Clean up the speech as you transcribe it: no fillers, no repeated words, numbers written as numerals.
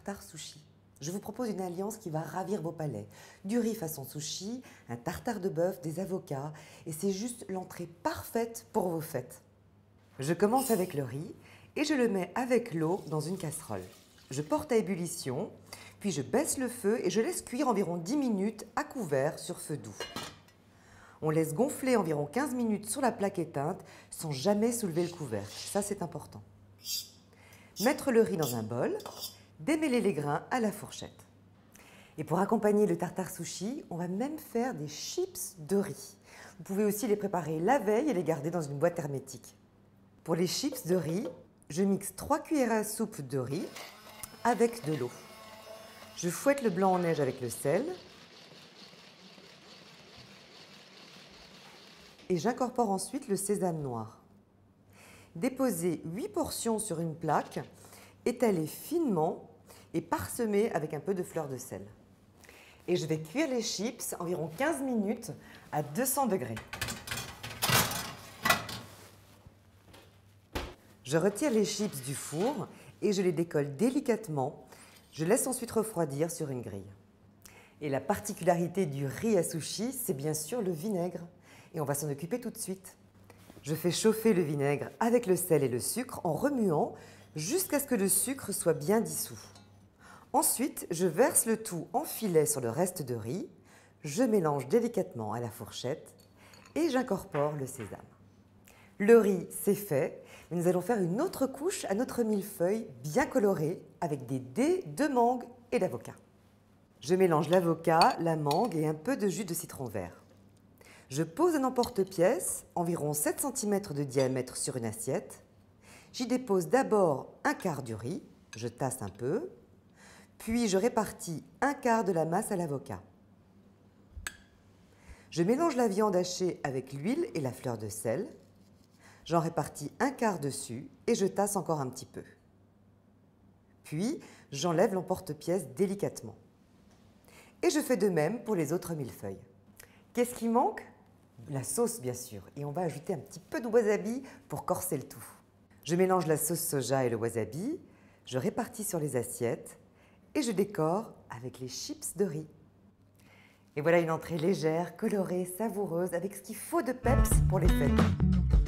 tartare sushi. Je vous propose une alliance qui va ravir vos palais. Du riz façon sushi, un tartare de bœuf, des avocats, et c'est juste l'entrée parfaite pour vos fêtes. Je commence avec le riz et je le mets avec l'eau dans une casserole. Je porte à ébullition, puis je baisse le feu et je laisse cuire environ 10 minutes à couvert sur feu doux. On laisse gonfler environ 15 minutes sur la plaque éteinte sans jamais soulever le couvercle. Ça, c'est important. Mettre le riz dans un bol, démêler les grains à la fourchette. Et pour accompagner le tartare sushi, on va même faire des chips de riz. Vous pouvez aussi les préparer la veille et les garder dans une boîte hermétique. Pour les chips de riz, je mixe 3 cuillères à soupe de riz avec de l'eau. Je fouette le blanc en neige avec le sel et j'incorpore ensuite le sésame noir. Déposez 8 portions sur une plaque, étalez finement et parsemez avec un peu de fleur de sel. Et je vais cuire les chips environ 15 minutes à 200 degrés. Je retire les chips du four et je les décolle délicatement. Je laisse ensuite refroidir sur une grille. Et la particularité du riz à sushi, c'est bien sûr le vinaigre. Et on va s'en occuper tout de suite. Je fais chauffer le vinaigre avec le sel et le sucre en remuant jusqu'à ce que le sucre soit bien dissous. Ensuite, je verse le tout en filet sur le reste de riz, je mélange délicatement à la fourchette et j'incorpore le sésame. Le riz, c'est fait, mais nous allons faire une autre couche à notre millefeuille bien coloré avec des dés de mangue et d'avocat. Je mélange l'avocat, la mangue et un peu de jus de citron vert. Je pose un emporte-pièce, environ 7 cm de diamètre sur une assiette. J'y dépose d'abord un quart du riz, je tasse un peu, puis je répartis un quart de la masse à l'avocat. Je mélange la viande hachée avec l'huile et la fleur de sel. J'en répartis un quart dessus et je tasse encore un petit peu. Puis, j'enlève l'emporte-pièce délicatement. Et je fais de même pour les autres millefeuilles. Qu'est-ce qui manque ? La sauce, bien sûr, et on va ajouter un petit peu de wasabi pour corser le tout. Je mélange la sauce soja et le wasabi, je répartis sur les assiettes et je décore avec les chips de riz. Et voilà une entrée légère, colorée, savoureuse, avec ce qu'il faut de peps pour les fêtes.